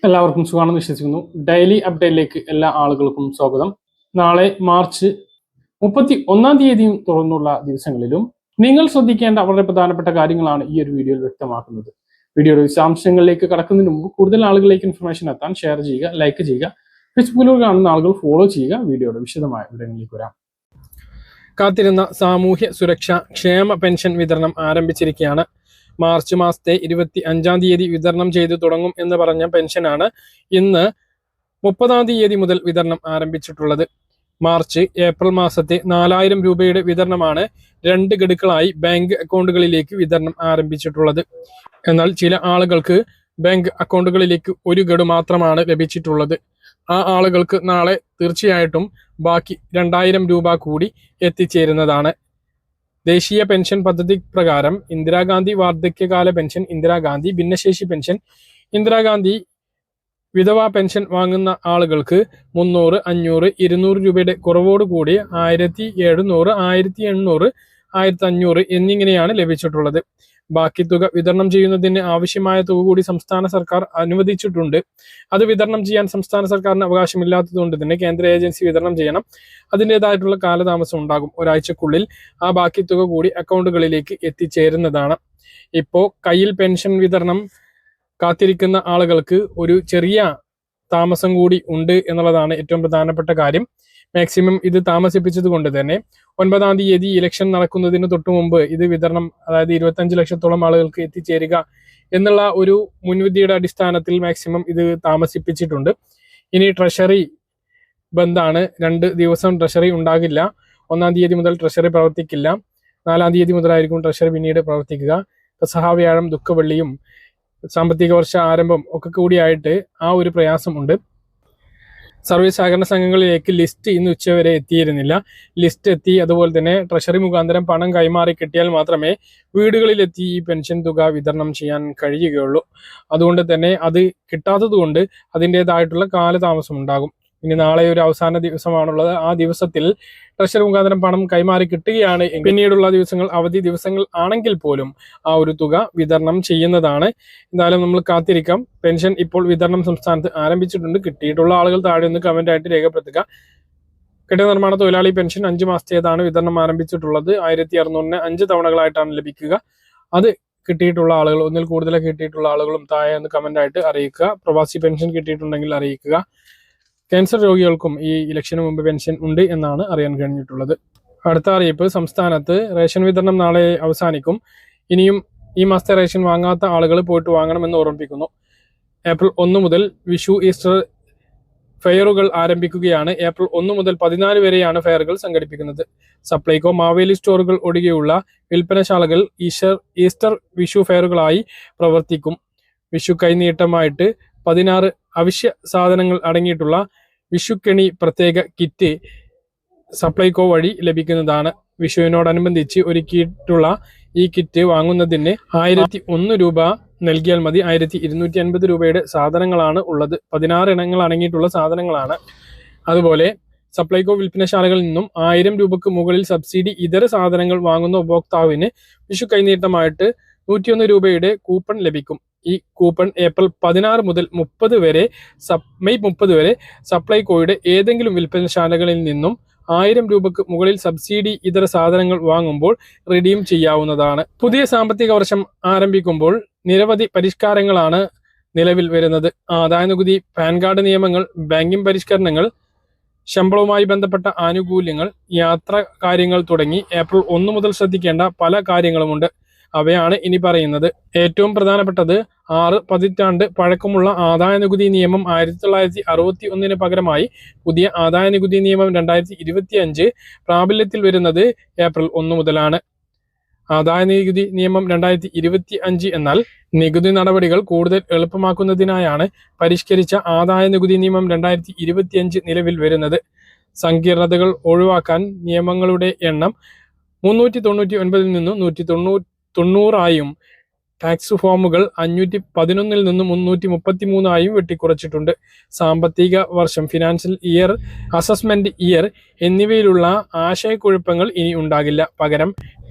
എല്ലാവർക്കും സുഖമാണെന്ന് വിശ്വസിക്കുന്നു. ഡെയിലി അപ്ഡേറ്റിലേക്ക് എല്ലാ ആളുകൾക്കും സ്വാഗതം. നാളെ മാർച്ച് 31 തുടർന്നുള്ള ദിവസങ്ങളിലും നിങ്ങൾ ശ്രദ്ധിക്കേണ്ട വളരെ പ്രധാനപ്പെട്ട കാര്യങ്ങളാണ് ഈ ഒരു വീഡിയോയിൽ വ്യക്തമാക്കുന്നത്. വീഡിയോയുടെ വിശദാംശങ്ങളിലേക്ക് കടക്കുന്നതിന് മുമ്പ് കൂടുതൽ ആളുകളിലേക്ക് ഇൻഫർമേഷൻ എത്താൻ ഷെയർ ചെയ്യുക, ലൈക്ക് ചെയ്യുക. ഫേസ്ബുക്കിലൂടെ കാണുന്ന ആളുകൾ ഫോളോ ചെയ്യുക. വീഡിയോയുടെ വിശദമായ വിവരങ്ങളിലേക്ക് വരാം. കാത്തിരുന്ന സാമൂഹ്യ സുരക്ഷാ ക്ഷേമ പെൻഷൻ വിതരണം ആരംഭിച്ചിരിക്കുകയാണ്. മാർച്ച് മാസത്തെ 25 വിതരണം ചെയ്തു തുടങ്ങും എന്ന് പറഞ്ഞ പെൻഷനാണ് ഇന്ന് 30 മുതൽ വിതരണം ആരംഭിച്ചിട്ടുള്ളത്. മാർച്ച് ഏപ്രിൽ മാസത്തെ 4000 രൂപയുടെ വിതരണമാണ് 2 ഗഡുക്കളായി ബാങ്ക് അക്കൗണ്ടുകളിലേക്ക് വിതരണം ആരംഭിച്ചിട്ടുള്ളത്. എന്നാൽ ചില ആളുകൾക്ക് ബാങ്ക് അക്കൗണ്ടുകളിലേക്ക് 1 ഗഡു മാത്രമാണ് ലഭിച്ചിട്ടുള്ളത്. ആ ആളുകൾക്ക് നാളെ തീർച്ചയായിട്ടും ബാക്കി 2000 രൂപ കൂടി എത്തിച്ചേരുന്നതാണ്. ദേശീയ പെൻഷൻ പദ്ധതി പ്രകാരം ഇന്ദിരാഗാന്ധി വാർദ്ധക്യകാല പെൻഷൻ, ഇന്ദിരാഗാന്ധി ഭിന്നശേഷി പെൻഷൻ, ഇന്ദിരാഗാന്ധി വിധവാ പെൻഷൻ വാങ്ങുന്ന ആളുകൾക്ക് 300, 500, 200 രൂപയുടെ കുറവോടുകൂടി 1700, 1800, 1500 എന്നിങ്ങനെയാണ് ലഭിച്ചിട്ടുള്ളത്. ബാക്കി തുക വിതരണം ചെയ്യുന്നതിന് ആവശ്യമായ തുക കൂടി സംസ്ഥാന സർക്കാർ അനുവദിച്ചിട്ടുണ്ട്. അത് വിതരണം ചെയ്യാൻ സംസ്ഥാന സർക്കാരിന് അവകാശമില്ലാത്തതുകൊണ്ട് തന്നെ കേന്ദ്ര ഏജൻസി വിതരണം ചെയ്യണം. അതിൻ്റെതായിട്ടുള്ള കാലതാമസം ഉണ്ടാകും. ഒരാഴ്ചക്കുള്ളിൽ ആ ബാക്കി തുക കൂടി അക്കൗണ്ടുകളിലേക്ക് എത്തിച്ചേരുന്നതാണ്. ഇപ്പോൾ കയ്യിൽ പെൻഷൻ വിതരണം കാത്തിരിക്കുന്ന ആളുകൾക്ക് ഒരു ചെറിയ താമസം കൂടി ഉണ്ട് എന്നുള്ളതാണ് ഏറ്റവും പ്രധാനപ്പെട്ട കാര്യം. മാക്സിമം ഇത് താമസിപ്പിച്ചത് കൊണ്ട് തന്നെ 9 ഇലക്ഷൻ നടക്കുന്നതിന് തൊട്ടു മുമ്പ് ഇത് വിതരണം, അതായത് 25 ലക്ഷത്തോളം ആളുകൾക്ക് എത്തിച്ചേരുക എന്നുള്ള ഒരു മുൻവിധിയുടെ അടിസ്ഥാനത്തിൽ മാക്സിമം ഇത് താമസിപ്പിച്ചിട്ടുണ്ട്. ഇനി ട്രഷറി ബന്ദാണ്. 2 ദിവസം ട്രഷറി ഉണ്ടാകില്ല. 1 മുതൽ ട്രഷറി പ്രവർത്തിക്കില്ല. 4 മുതലായിരിക്കും ട്രഷറി പിന്നീട് പ്രവർത്തിക്കുക. സഹാവ്യാഴം, ദുഃഖവെള്ളിയും സാമ്പത്തിക വർഷ ആരംഭം ഒക്കെ കൂടിയായിട്ട് ആ ഒരു പ്രയാസമുണ്ട്. സർവീസ് സഹകരണ സംഘങ്ങളിലേക്ക് ലിസ്റ്റ് ഇന്ന് ഉച്ചവരെ എത്തിയിരുന്നില്ല. ലിസ്റ്റ് എത്തി, അതുപോലെ തന്നെ ട്രഷറി മുഖാന്തരം പണം കൈമാറി കിട്ടിയാൽ മാത്രമേ വീടുകളിലെത്തി ഈ പെൻഷൻ തുക വിതരണം ചെയ്യാൻ കഴിയുകയുള്ളൂ. അതുകൊണ്ട് തന്നെ അത് കിട്ടാത്തത് കൊണ്ട് അതിൻ്റെതായിട്ടുള്ള കാലതാമസം ഉണ്ടാകും. ഇനി നാളെ ഒരു അവസാന ദിവസമാണുള്ളത്. ആ ദിവസത്തിൽ ട്രഷറി മുഖാന്തരം പണം കൈമാറി കിട്ടുകയാണ്. പിന്നീടുള്ള ദിവസങ്ങൾ അവധി ദിവസങ്ങൾ ആണെങ്കിൽ പോലും ആ ഒരു തുക വിതരണം ചെയ്യുന്നതാണ്. എന്തായാലും നമ്മൾ കാത്തിരിക്കാം. പെൻഷൻ ഇപ്പോൾ വിതരണം സംസ്ഥാനത്ത് ആരംഭിച്ചിട്ടുണ്ട്. കിട്ടിയിട്ടുള്ള ആളുകൾ താഴെ ഒന്ന് കമന്റ് ആയിട്ട് രേഖപ്പെടുത്തുക. കെട്ടിട നിർമ്മാണ തൊഴിലാളി പെൻഷൻ 5 മാസത്തേതാണ് വിതരണം ആരംഭിച്ചിട്ടുള്ളത്. 1600 5 തവണകളായിട്ടാണ് ലഭിക്കുക. അത് കിട്ടിയിട്ടുള്ള ആളുകൾ, ഒന്നിൽ കൂടുതൽ കിട്ടിയിട്ടുള്ള ആളുകളും താഴെ ഒന്ന് കമന്റ് ആയിട്ട് അറിയിക്കുക. പ്രവാസി പെൻഷൻ കിട്ടിയിട്ടുണ്ടെങ്കിൽ അറിയിക്കുക. ക്യാൻസർ രോഗികൾക്കും ഈ ഇലക്ഷന് മുമ്പ് പെൻഷൻ ഉണ്ട് എന്നാണ് അറിയാൻ കഴിഞ്ഞിട്ടുള്ളത്. അടുത്ത അറിയിപ്പ്, സംസ്ഥാനത്ത് റേഷൻ വിതരണം നാളെ അവസാനിക്കും. ഇനിയും ഈ മാസത്തെ റേഷൻ വാങ്ങാത്ത ആളുകൾ പോയിട്ട് വാങ്ങണമെന്ന് ഓർമ്മിപ്പിക്കുന്നു. ഏപ്രിൽ 1 മുതൽ വിഷു, ഈസ്റ്റർ ഫെയറുകൾ ആരംഭിക്കുകയാണ്. ഏപ്രിൽ 1 മുതൽ 14 വരെയാണ് ഫെയറുകൾ സംഘടിപ്പിക്കുന്നത്. സപ്ലൈകോ, മാവേലി സ്റ്റോറുകൾ ഒഴികെയുള്ള വിൽപ്പനശാലകൾ ഈസ്റ്റർ വിഷു ഫെയറുകളായി പ്രവർത്തിക്കും. വിഷു കൈനീട്ടമായിട്ട് 16 അവശ്യ സാധനങ്ങൾ അടങ്ങിയിട്ടുള്ള വിഷുക്കണി പ്രത്യേക കിറ്റ് സപ്ലൈകോ വഴി ലഭിക്കുന്നതാണ്. വിഷുവിനോടനുബന്ധിച്ച് ഒരുക്കിയിട്ടുള്ള ഈ കിറ്റ് വാങ്ങുന്നതിന് 1001 രൂപ നൽകിയാൽ മതി. 1250 രൂപയുടെ സാധനങ്ങളാണ് ഉള്ളത്. 16 ഇനങ്ങൾ അടങ്ങിയിട്ടുള്ള സാധനങ്ങളാണ്. അതുപോലെ സപ്ലൈകോ വിൽപ്പനശാലകളിൽ നിന്നും 1000 രൂപക്ക് മുകളിൽ സബ്സിഡി ഇതര സാധനങ്ങൾ വാങ്ങുന്ന ഉപഭോക്താവിന് വിഷു കൈനീട്ടമായിട്ട് 101 രൂപയുടെ കൂപ്പൺ ലഭിക്കും. ഈ കൂപ്പൺ ഏപ്രിൽ 16 മുതൽ മെയ് 30 വരെ സപ്ലൈകോയുടെ ഏതെങ്കിലും വിൽപ്പനശാലകളിൽ നിന്നും 1000 രൂപക്ക് മുകളിൽ സബ്സിഡി ഇതര സാധനങ്ങൾ വാങ്ങുമ്പോൾ റിഡീം ചെയ്യാവുന്നതാണ്. പുതിയ സാമ്പത്തിക വർഷം ആരംഭിക്കുമ്പോൾ നിരവധി പരിഷ്കാരങ്ങളാണ് നിലവിൽ വരുന്നത്. ആദായനികുതി, പാൻ കാർഡ് നിയമങ്ങൾ, ബാങ്കിംഗ് പരിഷ്കരണങ്ങൾ, ശമ്പളവുമായി ബന്ധപ്പെട്ട ആനുകൂല്യങ്ങൾ, യാത്ര കാര്യങ്ങൾ തുടങ്ങി ഏപ്രിൽ 1 മുതൽ ശ്രദ്ധിക്കേണ്ട പല കാര്യങ്ങളുമുണ്ട്. അവയാണ് ഇനി പറയുന്നത്. ഏറ്റവും പ്രധാനപ്പെട്ടത് 6 പതിറ്റാണ്ട് പഴക്കമുള്ള ആദായ നികുതി നിയമം 1961 പകരമായി പുതിയ ആദായ നികുതി നിയമം 2025 പ്രാബല്യത്തിൽ വരുന്നത് ഏപ്രിൽ 1 മുതലാണ്. ആദായ നികുതി നിയമം 2025 എന്നാൽ നികുതി നടപടികൾ കൂടുതൽ എളുപ്പമാക്കുന്നതിനായാണ് പരിഷ്കരിച്ച ആദായ നികുതി നിയമം 2025 നിലവിൽ വരുന്നത്. സങ്കീർണതകൾ ഒഴിവാക്കാൻ നിയമങ്ങളുടെ എണ്ണം 399 നിന്നും 190 ടാക്സ് ഫോമുകൾ 511 നിന്നും 333 വെട്ടിക്കുറച്ചിട്ടുണ്ട്. സാമ്പത്തിക വർഷം, ഫിനാൻഷ്യൽ ഇയർ, അസസ്മെന്റ് ഇയർ എന്നിവയിലുള്ള ആശയക്കുഴപ്പങ്ങൾ ഇനി ഉണ്ടാകില്ല. പകരം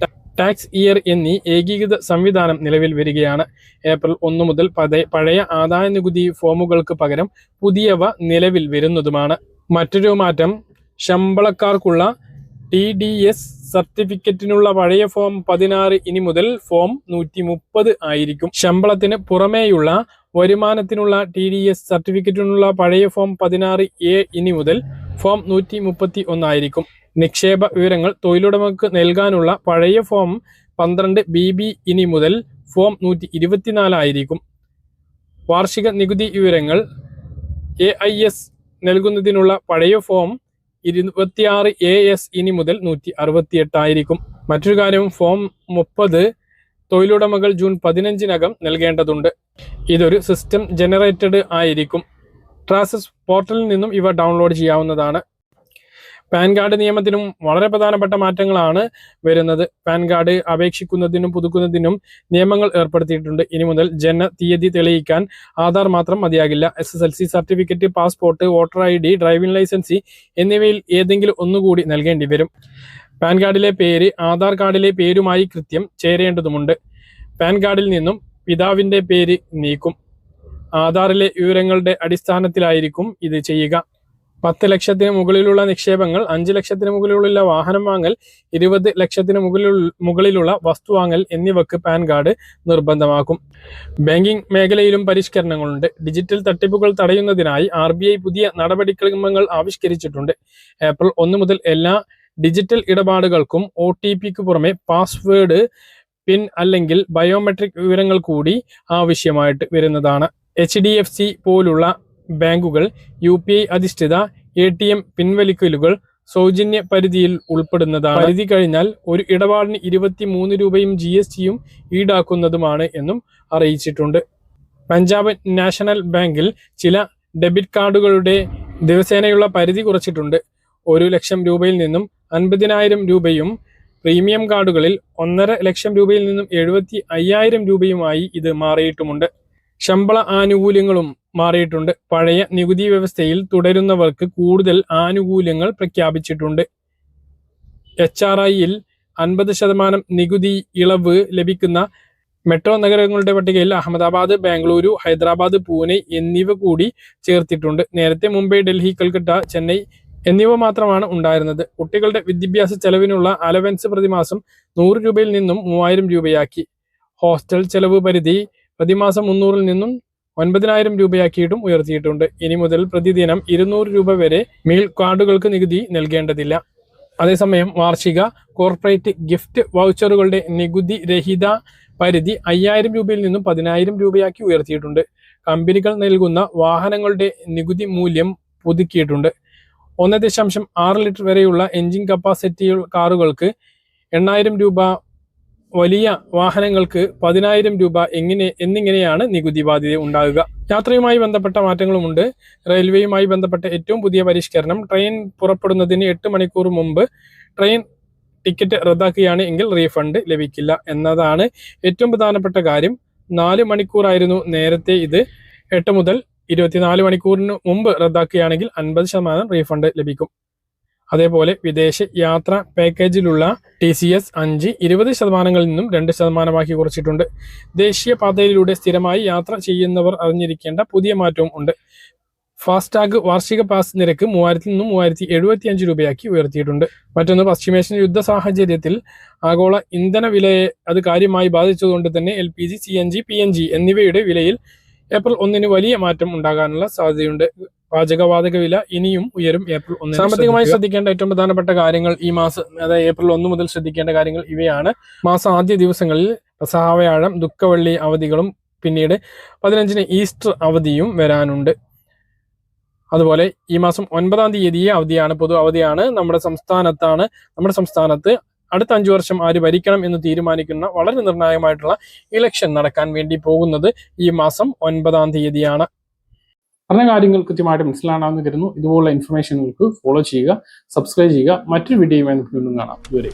ടാക്സ് ഇയർ എന്നീ ഏകീകൃത സംവിധാനം നിലവിൽ വരികയാണ്. ഏപ്രിൽ 1 മുതൽ പഴയ ആദായ നികുതി ഫോമുകൾക്ക് പകരം പുതിയവ നിലവിൽ വരുന്നതുമാണ്. മറ്റൊരു മാറ്റം ശമ്പളക്കാർക്കുള്ള TDS സർട്ടിഫിക്കറ്റിനുള്ള പഴയ ഫോം 16 ഇനി മുതൽ ഫോം 130 ആയിരിക്കും. ശമ്പളത്തിന് പുറമേയുള്ള വരുമാനത്തിനുള്ള TDS സർട്ടിഫിക്കറ്റിനുള്ള പഴയ ഫോം 16A ഇനി മുതൽ ഫോം 131 ആയിരിക്കും. നിക്ഷേപ വിവരങ്ങൾ തൊഴിലുടമക്ക് നൽകാനുള്ള പഴയ ഫോം 12BB ഇനി മുതൽ ഫോം 124 ആയിരിക്കും. വാർഷിക നികുതി വിവരങ്ങൾ AIS നൽകുന്നതിനുള്ള പഴയ ഫോം 26AS ഇനി മുതൽ 168 ആയിരിക്കും. മറ്റൊരു കാര്യം, ഫോം 30 തൊഴിലുടമകൾ ജൂൺ 15-നകം നൽകേണ്ടതുണ്ട്. ഇതൊരു സിസ്റ്റം ജനറേറ്റഡ് ആയിരിക്കും. ട്രാസസ് പോർട്ടലിൽ നിന്നും ഇവ ഡൗൺലോഡ് ചെയ്യാവുന്നതാണ്. പാൻ കാർഡ് നിയമത്തിനും വളരെ പ്രധാനപ്പെട്ട മാറ്റങ്ങളാണ് വരുന്നത്. പാൻ കാർഡ് അപേക്ഷിക്കുന്നതിനും പുതുക്കുന്നതിനും നിയമങ്ങൾ ഏർപ്പെടുത്തിയിട്ടുണ്ട്. ഇനി മുതൽ ജനന തീയതി തെളിയിക്കാൻ ആധാർ മാത്രം മതിയാകില്ല. SSLC certificate, passport, voter ID, driving licence എന്നിവയിൽ ഏതെങ്കിലും ഒന്നുകൂടി നൽകേണ്ടി വരും. പാൻ കാർഡിലെ പേര് ആധാർ കാർഡിലെ പേരുമായി കൃത്യം ചേരേണ്ടതുണ്ട്. പാൻ കാർഡിൽ നിന്നും പിതാവിൻ്റെ പേര് നീക്കും. ആധാറിലെ വിവരങ്ങളുടെ അടിസ്ഥാനത്തിലായിരിക്കും ഇത് ചെയ്യുക. 10 ലക്ഷത്തിന് മുകളിലുള്ള നിക്ഷേപങ്ങൾ, 5 ലക്ഷത്തിന് മുകളിലുള്ള വാഹനം വാങ്ങൽ, 20 ലക്ഷത്തിന് മുകളിലുള്ള വസ്തു വാങ്ങൽ എന്നിവക്ക് പാൻ കാർഡ് നിർബന്ധമാക്കും. ബാങ്കിംഗ് മേഖലയിലും പരിഷ്കരണങ്ങളുണ്ട്. ഡിജിറ്റൽ തട്ടിപ്പുകൾ തടയുന്നതിനായി RBI പുതിയ നടപടിക്രമങ്ങൾ ആവിഷ്കരിച്ചിട്ടുണ്ട്. ഏപ്രിൽ 1 മുതൽ എല്ലാ ഡിജിറ്റൽ ഇടപാടുകൾക്കും OTPക്ക് പുറമെ പാസ്വേഡ്, പിൻ അല്ലെങ്കിൽ ബയോമെട്രിക് വിവരങ്ങൾ കൂടി ആവശ്യമായിട്ട് വരുന്നതാണ്. HDFC പോലുള്ള ബാങ്കുകൾ UPI അധിഷ്ഠിത ATM പിൻവലിക്കലുകൾ സൗജന്യ പരിധിയിൽ ഉൾപ്പെടുന്നതാണ്. പരിധി കഴിഞ്ഞാൽ ഒരു ഇടപാടിന് 23 രൂപയും GSTയും ഈടാക്കുന്നതുമാണ് എന്നും അറിയിച്ചിട്ടുണ്ട്. പഞ്ചാബ് നാഷണൽ ബാങ്കിൽ ചില ഡെബിറ്റ് കാർഡുകളുടെ ദിവസേനയുള്ള പരിധി കുറച്ചിട്ടുണ്ട്. 1 ലക്ഷം രൂപയിൽ നിന്നും 50,000 രൂപയും പ്രീമിയം കാർഡുകളിൽ 1.5 ലക്ഷം രൂപയിൽ നിന്നും 75,000 രൂപയുമായി ഇത് മാറിയിട്ടുമുണ്ട്. ശമ്പള ആനുകൂല്യങ്ങളും മാറിയിട്ടുണ്ട്. പഴയ നികുതി വ്യവസ്ഥയിൽ തുടരുന്നവർക്ക് കൂടുതൽ ആനുകൂല്യങ്ങൾ പ്രഖ്യാപിച്ചിട്ടുണ്ട്. HRIയിൽ 50% നികുതി ഇളവ് ലഭിക്കുന്ന മെട്രോ നഗരങ്ങളുടെ പട്ടികയിൽ അഹമ്മദാബാദ്, ബാംഗ്ലൂരു, ഹൈദരാബാദ്, പൂനെ എന്നിവ കൂടി ചേർത്തിട്ടുണ്ട്. നേരത്തെ മുംബൈ, ഡൽഹി, കൽക്കട്ട, ചെന്നൈ എന്നിവ മാത്രമാണ് ഉണ്ടായിരുന്നത്. കുട്ടികളുടെ വിദ്യാഭ്യാസ ചെലവിനുള്ള അലവൻസ് പ്രതിമാസം 100 രൂപയിൽ നിന്നും 3000 രൂപയാക്കി. ഹോസ്റ്റൽ ചെലവ് പരിധി പ്രതിമാസം 300-ൽ നിന്നും 9,000 രൂപയാക്കിയിട്ടും ഉയർത്തിയിട്ടുണ്ട്. ഇനി മുതൽ പ്രതിദിനം 200 രൂപ വരെ മീൽ കാർഡുകൾക്ക് നികുതി നൽകേണ്ടതില്ല. അതേസമയം വാർഷിക കോർപ്പറേറ്റ് ഗിഫ്റ്റ് വൗച്ചറുകളുടെ നികുതി രഹിത പരിധി 5,000 രൂപയിൽ നിന്നും 10,000 രൂപയാക്കി ഉയർത്തിയിട്ടുണ്ട്. കമ്പനികൾ നൽകുന്ന വാഹനങ്ങളുടെ നികുതി മൂല്യം പുതുക്കിയിട്ടുണ്ട്. 1.6 ലിറ്റർ വരെയുള്ള എഞ്ചിൻ കപ്പാസിറ്റി കാറുകൾക്ക് 8,000 രൂപ, വലിയ വാഹനങ്ങൾക്ക് 10,000 രൂപ എന്നിങ്ങനെയാണ് നികുതി ബാധ്യത ഉണ്ടാകുക. യാത്രയുമായി ബന്ധപ്പെട്ട മാറ്റങ്ങളുമുണ്ട്. റെയിൽവേയുമായി ബന്ധപ്പെട്ട ഏറ്റവും പുതിയ പരിഷ്കരണം, ട്രെയിൻ പുറപ്പെടുന്നതിന് 8 മണിക്കൂർ മുമ്പ് ട്രെയിൻ ടിക്കറ്റ് റദ്ദാക്കുകയാണ് എങ്കിൽ റീഫണ്ട് ലഭിക്കില്ല എന്നതാണ് ഏറ്റവും പ്രധാനപ്പെട്ട കാര്യം. 4 മണിക്കൂറായിരുന്നു നേരത്തെ ഇത്. 8 മുതൽ 24 മണിക്കൂറിന് മുമ്പ് റദ്ദാക്കുകയാണെങ്കിൽ 50% റീഫണ്ട് ലഭിക്കും. അതേപോലെ വിദേശ യാത്ര പാക്കേജിലുള്ള TCS 5 20%-ൽ നിന്നും 2%-ആക്കി കുറച്ചിട്ടുണ്ട്. ദേശീയ പാതയിലൂടെ സ്ഥിരമായി യാത്ര ചെയ്യുന്നവർ അറിഞ്ഞിരിക്കേണ്ട പുതിയ മാറ്റവും ഉണ്ട്. ഫാസ്ടാഗ് വാർഷിക പാസ് നിരക്ക് 3,000 നിന്നും 3,075 രൂപയാക്കി ഉയർത്തിയിട്ടുണ്ട്. മറ്റൊന്ന്, പശ്ചിമേഷ്യൻ യുദ്ധ സാഹചര്യത്തിൽ ആഗോള ഇന്ധന വിലയെ അത് കാര്യമായി ബാധിച്ചതുകൊണ്ട് തന്നെ LPG, CNG, PNG എന്നിവയുടെ വിലയിൽ ഏപ്രിൽ 1-ന് വലിയ മാറ്റം ഉണ്ടാകാനുള്ള സാധ്യതയുണ്ട്. പാചകവാതക വില ഇനിയും ഉയരും ഏപ്രിൽ 1. സാമ്പത്തികമായി ശ്രദ്ധിക്കേണ്ട ഏറ്റവും പ്രധാനപ്പെട്ട കാര്യങ്ങൾ ഈ മാസം, അതായത് ഏപ്രിൽ 1 മുതൽ ശ്രദ്ധിക്കേണ്ട കാര്യങ്ങൾ ഇവയാണ്. മാസം ആദ്യ ദിവസങ്ങളിൽ പെസഹ-വ്യാഴം, ദുഃഖവെള്ളി അവധികളും പിന്നീട് 15-ന് ഈസ്റ്റർ അവധിയും വരാനുണ്ട്. അതുപോലെ ഈ മാസം 9-ാം തീയതി അവധിയാണ്, പൊതു അവധിയാണ്. നമ്മുടെ സംസ്ഥാനത്ത് അടുത്ത 5 വർഷം ആര് ഭരിക്കണം എന്ന് തീരുമാനിക്കുന്ന വളരെ നിർണായകമായിട്ടുള്ള ഇലക്ഷൻ നടക്കാൻ വേണ്ടി പോകുന്നത് ഈ മാസം 9-ാം തീയതിയാണ്. പറഞ്ഞ കാര്യങ്ങൾ കൃത്യമായിട്ട് മനസ്സിലാണെന്ന് കരുതുന്നു. ഇതുപോലുള്ള ഇൻഫർമേഷനുകൾക്ക് ഫോളോ ചെയ്യുക, സബ്സ്ക്രൈബ് ചെയ്യുക. മറ്റൊരു വീഡിയോയുമായി നമുക്ക് വീണ്ടും കാണാം. ഇതുവരെ.